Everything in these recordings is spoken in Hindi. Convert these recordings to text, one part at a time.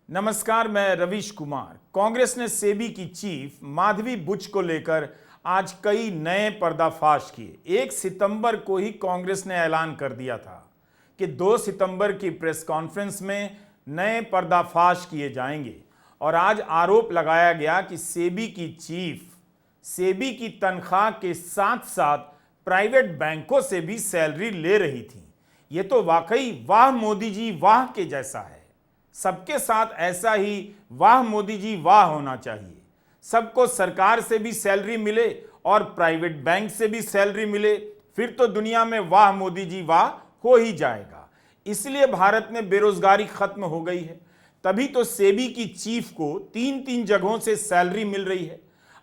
नमस्कार, मैं रवीश कुमार। कांग्रेस ने सेबी की चीफ माधवी बुच को लेकर आज कई नए पर्दाफाश किए। 1 सितंबर को ही कांग्रेस ने ऐलान कर दिया था कि 2 सितंबर की प्रेस कॉन्फ्रेंस में नए पर्दाफाश किए जाएंगे और आज आरोप लगाया गया कि सेबी की चीफ सेबी की तनख्वाह के साथ साथ प्राइवेट बैंकों से भी सैलरी ले रही थी। ये तो वाकई वाह मोदी जी वाह के जैसा है। सबके साथ ऐसा ही वाह मोदी जी वाह होना चाहिए। सबको सरकार से भी सैलरी मिले और प्राइवेट बैंक से भी सैलरी मिले, फिर तो दुनिया में वाह मोदी जी वाह हो ही जाएगा। इसलिए भारत में बेरोजगारी खत्म हो गई है। तभी तो सेबी की चीफ को 3-3 जगहों से सैलरी मिल रही है।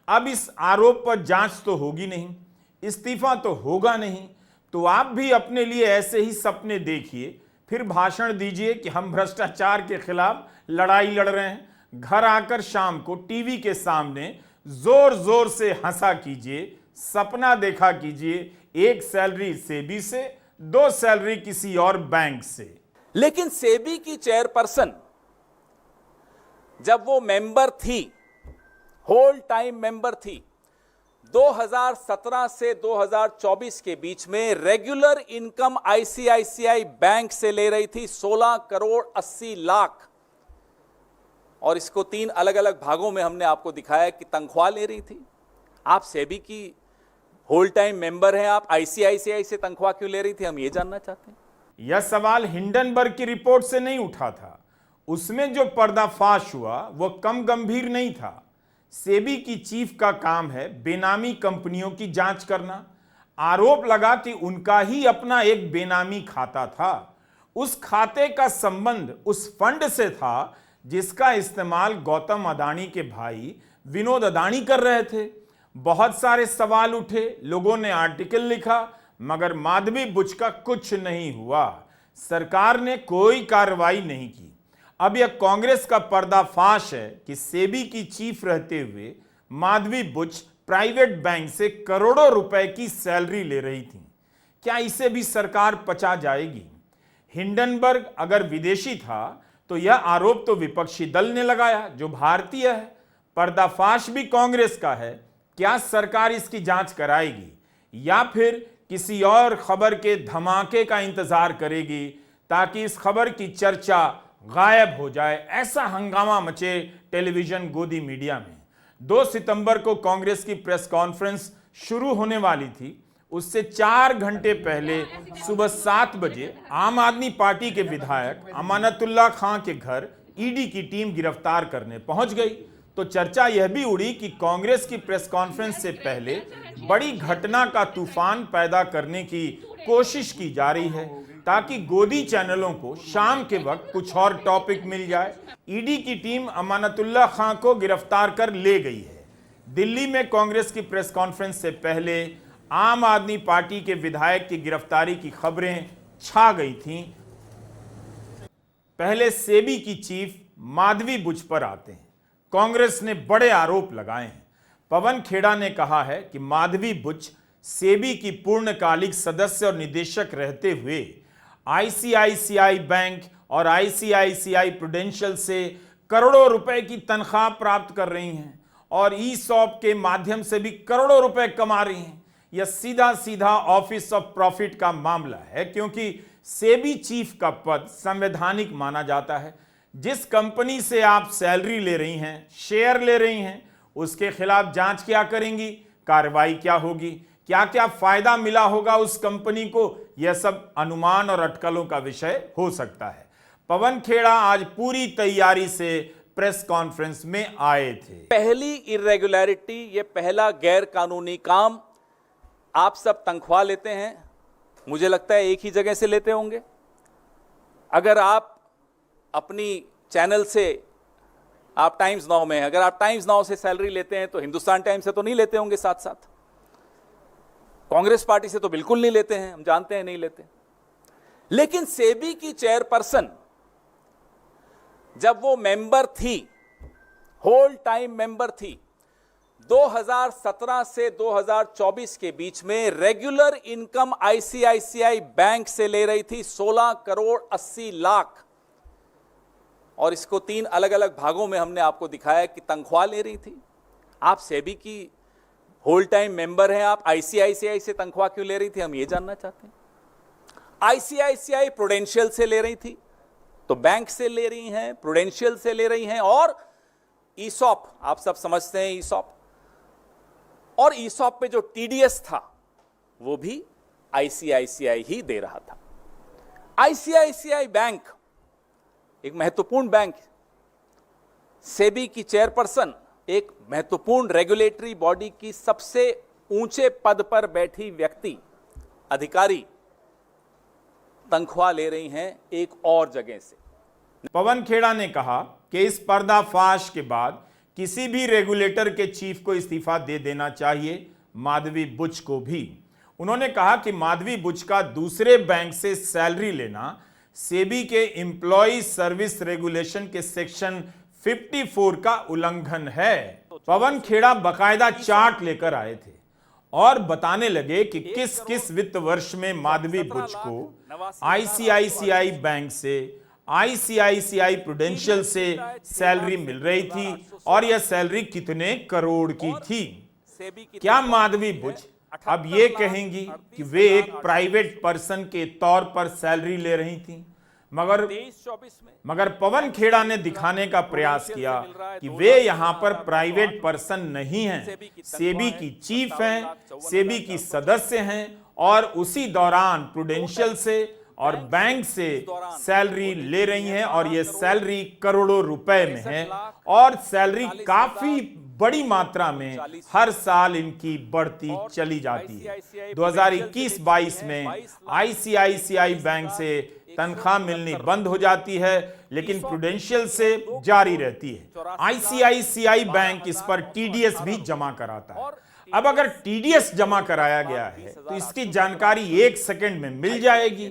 अब इस आरोप पर जांच तो होगी नहीं, इस्तीफा तो होगा नहीं, तो आप भी अपने लिए ऐसे ही सपने देखिए, फिर भाषण दीजिए कि हम भ्रष्टाचार के खिलाफ लड़ाई लड़ रहे हैं। घर आकर शाम को टीवी के सामने जोर जोर से हंसा कीजिए, सपना देखा कीजिए, 1 सैलरी सेबी से, 2 सैलरी किसी और बैंक से। लेकिन सेबी की चेयरपर्सन जब वो मेंबर थी, होल टाइम मेंबर थी, 2017 से 2024 के बीच में रेगुलर इनकम आईसीआईसीआई बैंक से ले रही थी 16 करोड़ 80 लाख। और इसको 3 अलग अलग भागों में हमने आपको दिखाया कि तनख्वाह ले रही थी। आप सेबी की होल टाइम मेंबर हैं, आप आईसीआईसीआई से तनख्वाह क्यों ले रही थी, हम ये जानना चाहते हैं। यह सवाल हिंडनबर्ग की रिपोर्ट से नहीं उठा था। उसमें जो पर्दाफाश हुआ वो कम गंभीर नहीं था। सेबी की चीफ का काम है बेनामी कंपनियों की जांच करना। आरोप लगा कि उनका ही अपना एक बेनामी खाता था। उस खाते का संबंध उस फंड से था जिसका इस्तेमाल गौतम अडानी के भाई विनोद अडानी कर रहे थे। बहुत सारे सवाल उठे, लोगों ने आर्टिकल लिखा, मगर माधवी बुच का कुछ नहीं हुआ। सरकार ने कोई कार्रवाई नहीं की। अब यह कांग्रेस का पर्दाफाश है कि सेबी की चीफ रहते हुए माधवी बुच प्राइवेट बैंक से करोड़ों रुपए की सैलरी ले रही थी। क्या इसे भी सरकार पचा जाएगी? हिंडनबर्ग अगर विदेशी था तो यह आरोप तो विपक्षी दल ने लगाया जो भारतीय है। पर्दाफाश भी कांग्रेस का है। क्या सरकार इसकी जांच कराएगी या फिर किसी और खबर के धमाके का इंतजार करेगी ताकि इस खबर की चर्चा गायब हो जाए? ऐसा हंगामा मचे टेलीविजन गोदी मीडिया में। 2 सितंबर को कांग्रेस की प्रेस कॉन्फ्रेंस शुरू होने वाली थी। उससे 4 घंटे पहले सुबह 7 बजे आम आदमी पार्टी के विधायक अमानतुल्लाह खां के घर ईडी की टीम गिरफ्तार करने पहुंच गई। तो चर्चा यह भी उड़ी कि कांग्रेस की प्रेस कॉन्फ्रेंस से पहले बड़ी घटना का तूफान पैदा करने की कोशिश की जा रही है ताकि गोदी चैनलों को शाम के वक्त कुछ और टॉपिक मिल जाए। ईडी की टीम अमानतुल्लाह खां को गिरफ्तार कर ले गई है। दिल्ली में कांग्रेस की प्रेस कॉन्फ्रेंस से पहले आम आदमी पार्टी के विधायक की गिरफ्तारी की खबरें छा गई थीं। पहले सेबी की चीफ माधवी बुच पर आते हैं। कांग्रेस ने बड़े आरोप लगाए हैं। पवन खेड़ा ने कहा है कि माधवी बुच सेबी की पूर्णकालिक सदस्य और निदेशक रहते हुए आईसीआईसीआई बैंक और आईसीआईसीआई प्रूडेंशियल से करोड़ों रुपए की तनख्वाह प्राप्त कर रही हैं और ई-सॉप के माध्यम से भी करोड़ों रुपए कमा रही हैं। यह सीधा सीधा ऑफिस ऑफ प्रॉफिट का मामला है, क्योंकि सेबी चीफ का पद संवैधानिक माना जाता है। जिस कंपनी से आप सैलरी ले रही हैं, शेयर ले रही हैं, उसके खिलाफ जांच क्या करेंगी, कार्रवाई क्या होगी, क्या क्या फायदा मिला होगा उस कंपनी को, यह सब अनुमान और अटकलों का विषय हो सकता है। पवन खेड़ा आज पूरी तैयारी से प्रेस कॉन्फ्रेंस में आए थे। पहली इरेगुलरिटी, ये पहला गैर कानूनी काम, आप सब तनख्वाह लेते हैं, मुझे लगता है एक ही जगह से लेते होंगे। अगर आप अपनी चैनल से, आप टाइम्स नाउ में, अगर आप टाइम्स नाउ से सैलरी लेते हैं तो हिंदुस्तान टाइम्स से तो नहीं लेते होंगे साथ साथ। कांग्रेस पार्टी से तो बिल्कुल नहीं लेते हैं, हम जानते हैं नहीं लेते। लेकिन सेबी की चेयरपर्सन जब वो मेंबर थी, होल टाइम मेंबर थी, 2017 से 2024 के बीच में रेगुलर इनकम आईसीआईसीआई बैंक से ले रही थी 16 करोड़ 80 लाख। और इसको 3 अलग अलग भागों में हमने आपको दिखाया कि तनख्वाह ले रही थी। आप सेबी की होल टाइम मेंबर हैं, आप आईसीआईसीआई से तनख्वाह क्यों ले रही थी, हम ये जानना चाहते हैं। आईसीआईसीआई प्रूडेंशियल से ले रही थी, तो बैंक से ले रही हैं, प्रूडेंशियल से ले रही हैं, और ईसॉप, आप सब समझते हैं ईसॉप, और ईसॉप पे जो टीडीएस था वो भी आईसीआईसीआई ही दे रहा था। आईसीआईसीआई बैंक एक महत्वपूर्ण बैंक, सेबी की चेयरपर्सन एक महत्वपूर्ण रेगुलेटरी बॉडी की सबसे ऊंचे पद पर बैठी व्यक्ति, अधिकारी, तनख्वाह ले रही हैं एक और जगह से। पवन खेड़ा ने कहा कि इस पर्दाफाश के बाद किसी भी रेगुलेटर के चीफ को इस्तीफा दे देना चाहिए, माधवी बुच को भी। उन्होंने कहा कि माधवी बुच का दूसरे बैंक से सैलरी लेना सेबी के एम्प्लॉय सर्विस रेगुलेशन के सेक्शन 54 का उल्लंघन है। पवन खेड़ा बकायदा चार्ट लेकर आए थे और बताने लगे कि किस किस वित्त वर्ष में माधवी बुच को आईसीआईसीआई बैंक से, आईसीआईसीआई प्रूडेंशियल से सैलरी मिल रही थी और यह सैलरी कितने करोड़ की थी। क्या माधवी बुच अब ये कहेंगी कि वे एक प्राइवेट पर्सन के तौर पर सैलरी ले रही थी? मगर पवन खेड़ा ने दिखाने का प्रयास किया कि वे यहां पर प्राइवेट पर्सन नहीं हैं, सेबी की चीफ हैं, सेबी की सदस्य हैं, और उसी दौरान प्रूडेंशियल से और बैंक से सैलरी ले रही हैं, और ये सैलरी करोड़ों रुपए में है, और सैलरी काफी बड़ी मात्रा में हर साल इनकी बढ़ती चली जाती है। 2021-22 में आईसीआईसीआई बैंक से तनख्वाह मिलनी बंद हो जाती है, लेकिन प्रूडेंशियल से जारी रहती है। आईसीआईसीआई बैंक इस पर टीडीएस भी जमा कराता है। अब अगर टीडीएस जमा कराया गया है तो इसकी जानकारी 1 सेकंड में मिल जाएगी।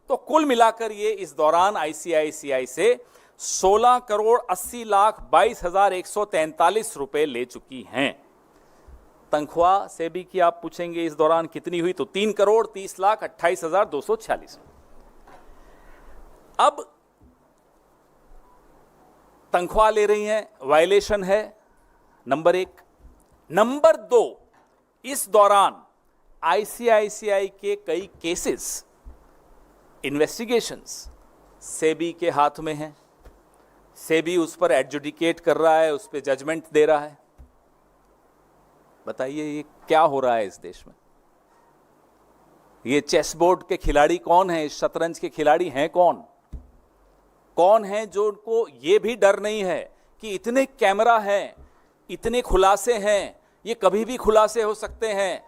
तो कुल मिलाकर ये इस दौरान आईसीआईसीआई से 16 करोड़ 80 लाख 22,143 रुपए ले चुकी हैं। तनख्वाह सेबी की आप पूछेंगे इस दौरान कितनी हुई, तो 3 करोड़ 30 लाख 28,246। अब तनख्वाह ले रही हैं, वायलेशन है, नंबर 1। नंबर 2, इस दौरान आईसीआईसीआई के कई केसेस, इन्वेस्टिगेशंस सेबी के हाथ में हैं। सेबी उस पर एडजुडिकेट कर रहा है, उस पर जजमेंट दे रहा है। बताइए ये क्या हो रहा है इस देश में? ये चेस बोर्ड के खिलाड़ी कौन हैं? इस शतरंज के खिलाड़ी हैं कौन? कौन है जो उनको ये भी डर नहीं है कि इतने कैमरा हैं, इतने खुलासे हैं, ये कभी भी खुलासे हो सकते हैं।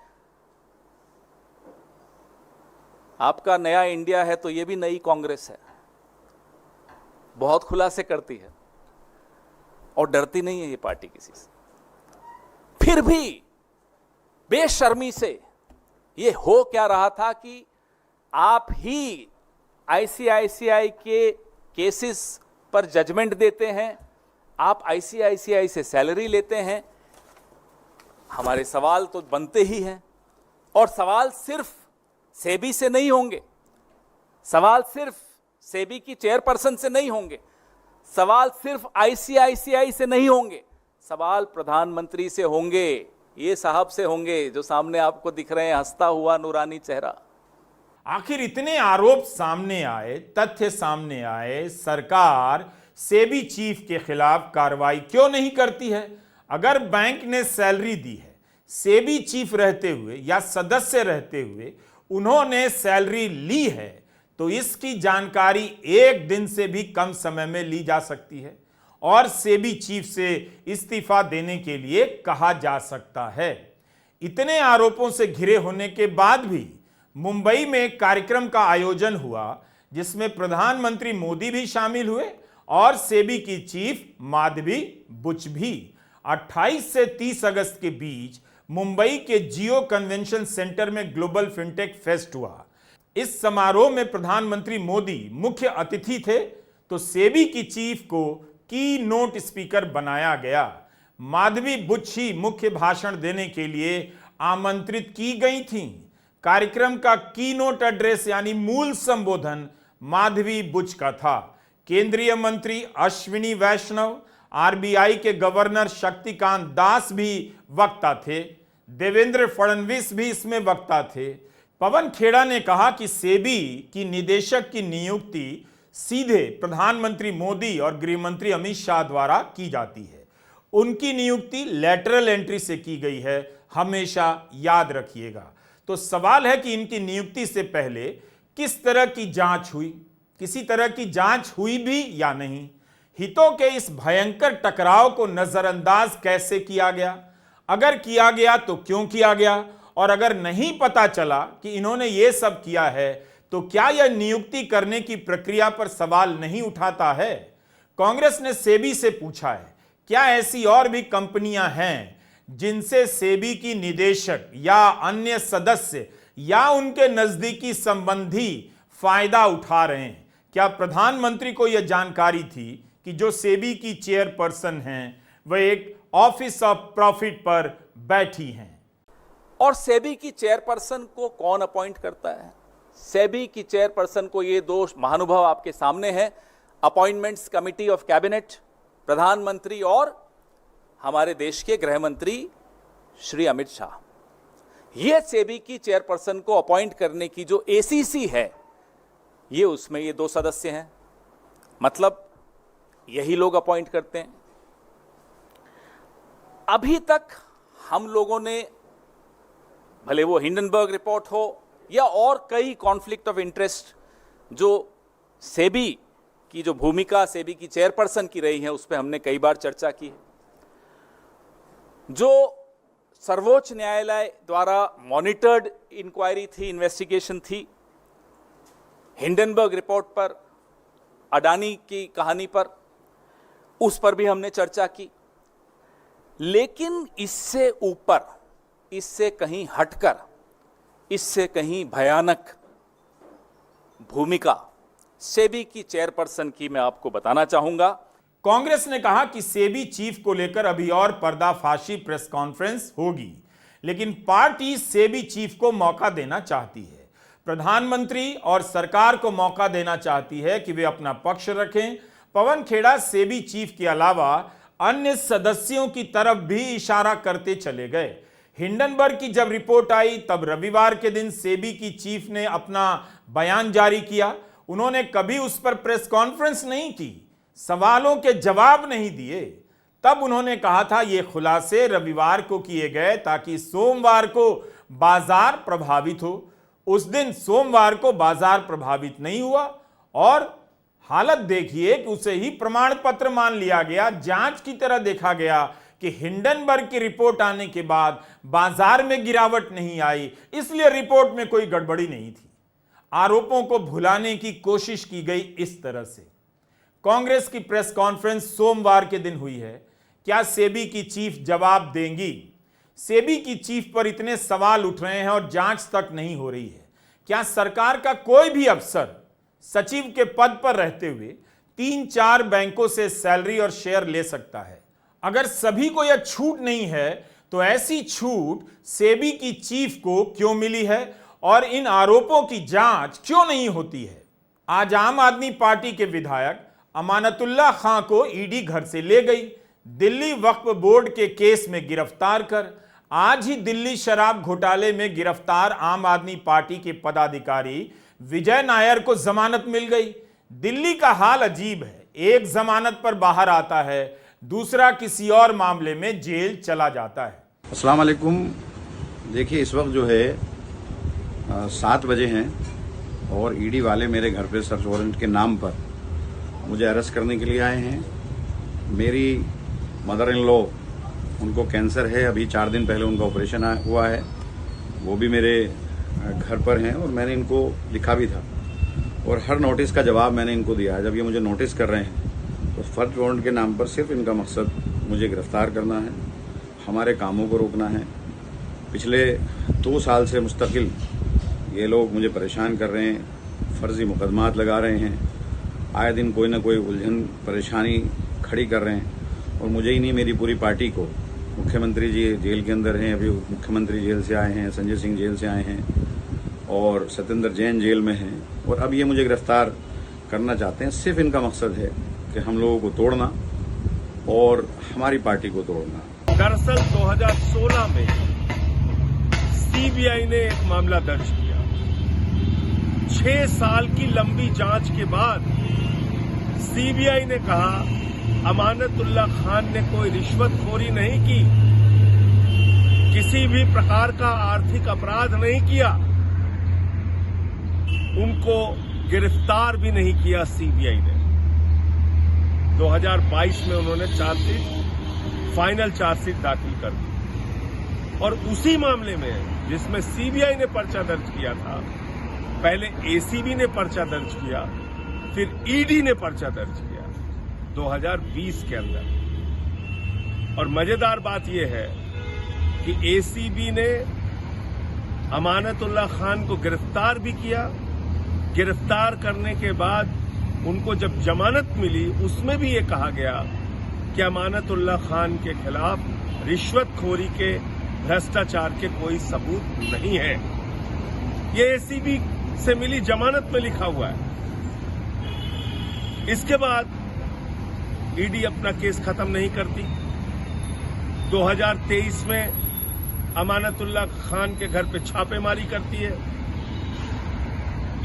आपका नया इंडिया है तो ये भी नई कांग्रेस है, बहुत खुलासे करती है और डरती नहीं है ये पार्टी किसी से। फिर भी बेशर्मी से ये हो क्या रहा था कि आप ही आईसीआईसीआई के केसेस पर जजमेंट देते हैं, आप आईसीआईसीआई से सैलरी लेते हैं। हमारे सवाल तो बनते ही हैं, और सवाल सिर्फ सेबी से नहीं होंगे, सवाल सिर्फ सेबी की चेयरपर्सन से नहीं होंगे, सवाल सिर्फ आईसीआईसीआई से नहीं होंगे, सवाल प्रधानमंत्री से होंगे, ये साहब से होंगे जो सामने आपको दिख रहे हैं, हंसता हुआ नूरानी चेहरा। आखिर इतने आरोप सामने आए, तथ्य सामने आए, सरकार सेबी चीफ के खिलाफ कार्रवाई क्यों नहीं करती है? अगर बैंक ने सैलरी दी है, सेबी चीफ रहते हुए या सदस्य रहते हुए उन्होंने सैलरी ली है, तो इसकी जानकारी 1 दिन से भी कम समय में ली जा सकती है और सेबी चीफ से इस्तीफा देने के लिए कहा जा सकता है। इतने आरोपों से घिरे होने के बाद भी मुंबई में एक कार्यक्रम का आयोजन हुआ जिसमें प्रधानमंत्री मोदी भी शामिल हुए और सेबी की चीफ माधवी बुच भी। 28 से 30 अगस्त के बीच मुंबई के जियो कन्वेंशन सेंटर में ग्लोबल फिनटेक फेस्ट हुआ। इस समारोह में प्रधानमंत्री मोदी मुख्य अतिथि थे, तो सेबी की चीफ को की नोट स्पीकर बनाया गया। माधवी बुच ही मुख्य भाषण देने के लिए आमंत्रित की गई थीं। कार्यक्रम का की नोट एड्रेस यानी मूल संबोधन माधवी बुच का था। केंद्रीय मंत्री अश्विनी वैष्णव, आरबीआई के गवर्नर शक्तिकांत दास भी वक्ता थे। देवेंद्र फडणवीस भी इसमें वक्ता थे। पवन खेड़ा ने कहा कि सेबी की निदेशक की नियुक्ति सीधे प्रधानमंत्री मोदी और गृह मंत्री अमित शाह द्वारा की जाती है। उनकी नियुक्ति लेटरल एंट्री से की गई है, हमेशा याद रखिएगा। तो सवाल है कि इनकी नियुक्ति से पहले किस तरह की जांच हुई, किसी तरह की जांच हुई भी या नहीं। हितों के इस भयंकर टकराव को नजरअंदाज कैसे किया गया, अगर किया गया तो क्यों किया गया, और अगर नहीं पता चला कि इन्होंने ये सब किया है तो क्या यह नियुक्ति करने की प्रक्रिया पर सवाल नहीं उठाता है। कांग्रेस ने सेबी से पूछा है, क्या ऐसी और भी कंपनियां हैं जिनसे सेबी की निदेशक या अन्य सदस्य या उनके नजदीकी संबंधी फायदा उठा रहे हैं। क्या प्रधानमंत्री को यह जानकारी थी कि जो सेबी की चेयरपर्सन हैं वह एक ऑफिस ऑफ प्रॉफिट पर बैठी हैं। और सेबी की चेयरपर्सन को कौन अपॉइंट करता है? सेबी की चेयरपर्सन को ये दो महानुभाव आपके सामने हैं, अपॉइंटमेंट्स कमिटी ऑफ कैबिनेट, प्रधानमंत्री और हमारे देश के गृह मंत्री श्री अमित शाह। ये सेबी की चेयरपर्सन को अपॉइंट करने की जो एसीसी है, ये उसमें ये दो सदस्य हैं, मतलब यही लोग अपॉइंट करते हैं। अभी तक हम लोगों ने, भले वो हिंडनबर्ग रिपोर्ट हो या और कई कॉन्फ्लिक्ट ऑफ इंटरेस्ट जो सेबी की जो भूमिका सेबी की चेयरपर्सन की रही है, उस पर हमने कई बार चर्चा की है। जो सर्वोच्च न्यायालय द्वारा मॉनिटर्ड इंक्वायरी थी, इन्वेस्टिगेशन थी, हिंडनबर्ग रिपोर्ट पर, अडानी की कहानी पर, उस पर भी हमने चर्चा की। लेकिन इससे ऊपर, इससे कहीं हटकर, इससे कहीं भयानक भूमिका सेबी की चेयरपर्सन की मैं आपको बताना चाहूंगा। कांग्रेस ने कहा कि सेबी चीफ को लेकर अभी और पर्दाफाशी प्रेस कॉन्फ्रेंस होगी, लेकिन पार्टी सेबी चीफ को मौका देना चाहती है। प्रधानमंत्री और सरकार को मौका देना चाहती है कि वे अपना पक्ष रखें। पवन खेड़ा सेबी चीफ के अलावा अन्य सदस्यों की तरफ भी इशारा करते चले गए। हिंडनबर्ग की जब रिपोर्ट आई तब रविवार के दिन सेबी की चीफ ने अपना बयान जारी किया। उन्होंने कभी उस पर प्रेस कॉन्फ्रेंस नहीं की, सवालों के जवाब नहीं दिए। तब उन्होंने कहा था ये खुलासे रविवार को किए गए ताकि सोमवार को बाजार प्रभावित हो। उस दिन सोमवार को बाजार प्रभावित नहीं हुआ और हालत देखिए कि उसे ही प्रमाण पत्र मान लिया गया। जांच की तरह देखा गया कि हिंडनबर्ग की रिपोर्ट आने के बाद बाजार में गिरावट नहीं आई, इसलिए रिपोर्ट में कोई गड़बड़ी नहीं थी। आरोपों को भुलाने की कोशिश की गई इस तरह से। कांग्रेस की प्रेस कॉन्फ्रेंस सोमवार के दिन हुई है। क्या सेबी की चीफ जवाब देंगी? सेबी की चीफ पर इतने सवाल उठ रहे हैं और जांच तक नहीं हो रही है। क्या सरकार का कोई भी अफसर सचिव के पद पर रहते हुए 3-4 बैंकों से सैलरी और शेयर ले सकता है? अगर सभी को यह छूट नहीं है तो ऐसी छूट सेबी की चीफ को क्यों मिली है और इन आरोपों की जांच क्यों नहीं होती है? आज आम आदमी पार्टी के विधायक अमानतुल्लाह खां को ईडी घर से ले गई, दिल्ली वक्फ बोर्ड के केस में गिरफ्तार कर। आज ही दिल्ली शराब घोटाले में गिरफ्तार आम आदमी पार्टी के पदाधिकारी विजय नायर को जमानत मिल गई। दिल्ली का हाल अजीब है, एक जमानत पर बाहर आता है, दूसरा किसी और मामले में जेल चला जाता है। अस्सलाम वालेकुम। देखिए, इस वक्त जो है 7 बजे हैं और ईडी वाले मेरे घर पे सर्च वारंट के नाम पर मुझे अरेस्ट करने के लिए आए हैं। मेरी मदर इन लॉ, उनको कैंसर है, अभी 4 दिन पहले उनका ऑपरेशन हुआ है, वो भी मेरे घर पर हैं और मैंने इनको लिखा भी था और हर नोटिस का जवाब मैंने इनको दिया है। जब ये मुझे नोटिस कर रहे हैं तो सर्च वारंट के नाम पर सिर्फ इनका मकसद मुझे गिरफ्तार करना है, हमारे कामों को रोकना है। पिछले 2 साल से मुस्तकिल ये लोग मुझे परेशान कर रहे हैं, फर्जी मुकदमात लगा रहे हैं, आए दिन कोई ना कोई उलझन परेशानी खड़ी कर रहे हैं और मुझे ही नहीं, मेरी पूरी पार्टी को। मुख्यमंत्री जी जेल के अंदर हैं, अभी मुख्यमंत्री जेल से आए हैं, संजय सिंह जेल से आए हैं और सत्येंद्र जैन जेल में हैं और अब ये मुझे गिरफ्तार करना चाहते हैं। सिर्फ इनका मकसद है कि हम लोगों को तोड़ना और हमारी पार्टी को तोड़ना। दरअसल 2016 में सीबीआई ने एक मामला दर्ज किया। 6 साल की लंबी जांच के बाद सीबीआई ने कहा अमानतुल्ला खान ने कोई रिश्वतखोरी नहीं की, किसी भी प्रकार का आर्थिक अपराध नहीं किया, उनको गिरफ्तार भी नहीं किया सीबीआई ने। 2022 में उन्होंने फाइनल चार्जशीट दाखिल कर दी और उसी मामले में जिसमें सीबीआई ने पर्चा दर्ज किया था, पहले एसीबी ने पर्चा दर्ज किया, फिर ईडी ने पर्चा दर्ज किया 2020 के अंदर। और मजेदार बात यह है कि एसीबी ने अमानतुल्ला खान को गिरफ्तार भी किया। गिरफ्तार करने के बाद उनको जब जमानत मिली उसमें भी ये कहा गया कि अमानतुल्ला खान के खिलाफ रिश्वतखोरी के, भ्रष्टाचार के कोई सबूत नहीं है। ये एसीबी से मिली जमानत में लिखा हुआ है। इसके बाद ईडी अपना केस खत्म नहीं करती। 2023 में अमानतुल्ला खान के घर पे छापेमारी करती है।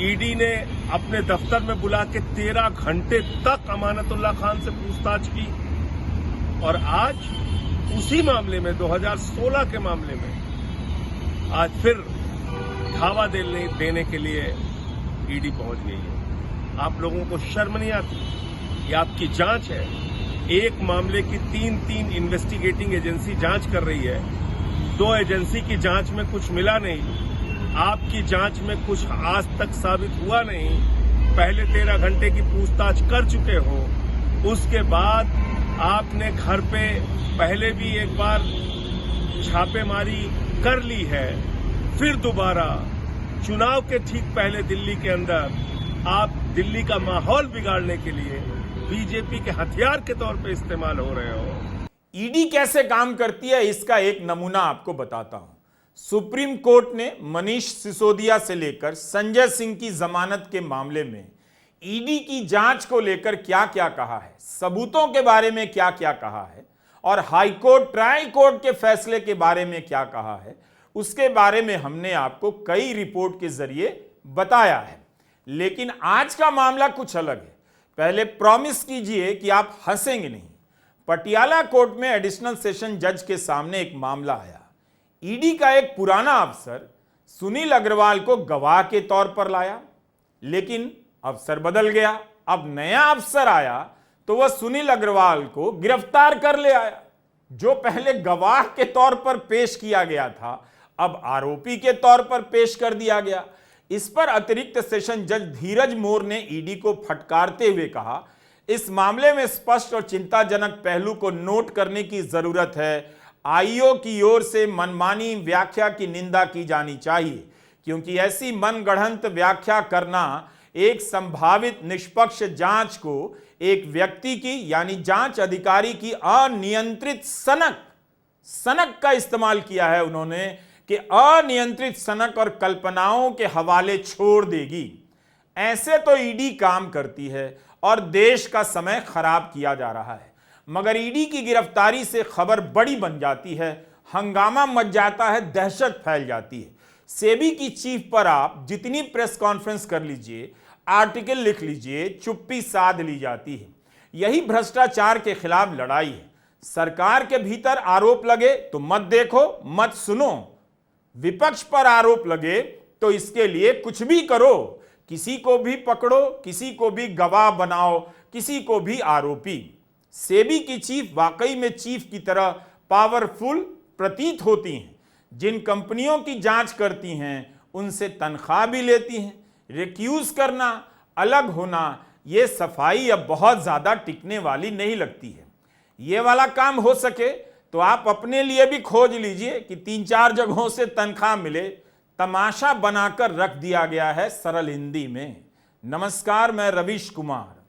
ईडी ने अपने दफ्तर में बुला के 13 घंटे तक अमानतुल्ला खान से पूछताछ की और आज उसी मामले में 2016 के मामले में आज फिर धावा देने के लिए ईडी पहुंच गई है। आप लोगों को शर्म नहीं आती? ये आपकी जांच है। एक मामले की 3 इन्वेस्टिगेटिंग एजेंसी जांच कर रही है। 2 एजेंसी की जांच में कुछ मिला नहीं, आपकी जांच में कुछ आज तक साबित हुआ नहीं। पहले 13 घंटे की पूछताछ कर चुके हो, उसके बाद आपने घर पे पहले भी एक बार छापेमारी कर ली है, फिर दोबारा चुनाव के ठीक पहले दिल्ली के अंदर आप दिल्ली का माहौल बिगाड़ने के लिए बीजेपी के हथियार के तौर पे इस्तेमाल हो रहे हो। ईडी कैसे काम करती है इसका एक नमूना आपको बताता हूं। सुप्रीम कोर्ट ने मनीष सिसोदिया से लेकर संजय सिंह की जमानत के मामले में ईडी की जांच को लेकर क्या क्या कहा है, सबूतों के बारे में क्या क्या कहा है और हाईकोर्ट ट्रायल कोर्ट के फैसले के बारे में क्या कहा है, उसके बारे में हमने आपको कई रिपोर्ट के जरिए बताया है। लेकिन आज का मामला कुछ अलग है। पहले प्रॉमिस कीजिए कि आप हंसेंगे नहीं। पटियाला कोर्ट में एडिशनल सेशन जज के सामने एक मामला आया। ईडी का एक पुराना अफसर सुनील अग्रवाल को गवाह के तौर पर लाया, लेकिन अफसर बदल गया। अब नया अफसर आया तो वह सुनील अग्रवाल को गिरफ्तार कर ले आया। जो पहले गवाह के तौर पर पेश किया गया था, अब आरोपी के तौर पर पेश कर दिया गया। इस पर अतिरिक्त सेशन जज धीरज मोर ने ईडी को फटकारते हुए कहा, इस मामले में स्पष्ट और चिंताजनक पहलू को नोट करने की जरूरत है। आईओ की ओर से मनमानी व्याख्या की निंदा की जानी चाहिए, क्योंकि ऐसी मनगढ़ंत व्याख्या करना एक संभावित निष्पक्ष जांच को एक व्यक्ति की यानी जांच अधिकारी की अनियंत्रित सनक का इस्तेमाल किया है उन्होंने कि अनियंत्रित सनक और कल्पनाओं के हवाले छोड़ देगी। ऐसे तो ईडी काम करती है और देश का समय खराब किया जा रहा है, मगर ईडी की गिरफ्तारी से खबर बड़ी बन जाती है, हंगामा मच जाता है, दहशत फैल जाती है। सेबी की चीफ पर आप जितनी प्रेस कॉन्फ्रेंस कर लीजिए, आर्टिकल लिख लीजिए, चुप्पी साध ली जाती है। यही भ्रष्टाचार के खिलाफ लड़ाई है। सरकार के भीतर आरोप लगे तो मत देखो, मत सुनो। विपक्ष पर आरोप लगे तो इसके लिए कुछ भी करो, किसी को भी पकड़ो, किसी को भी गवाह बनाओ, किसी को भी आरोपी। सेबी की चीफ वाकई में चीफ की तरह पावरफुल प्रतीत होती हैं। जिन कंपनियों की जांच करती हैं उनसे तनख्वाह भी लेती हैं। रिक्यूज करना, अलग होना, ये सफाई अब बहुत ज्यादा टिकने वाली नहीं लगती है। ये वाला काम हो सके तो आप अपने लिए भी खोज लीजिए कि 3-4 जगहों से तनख्वाह मिले। तमाशा बनाकर रख दिया गया है सरल हिंदी में। नमस्कार, मैं रवीश कुमार।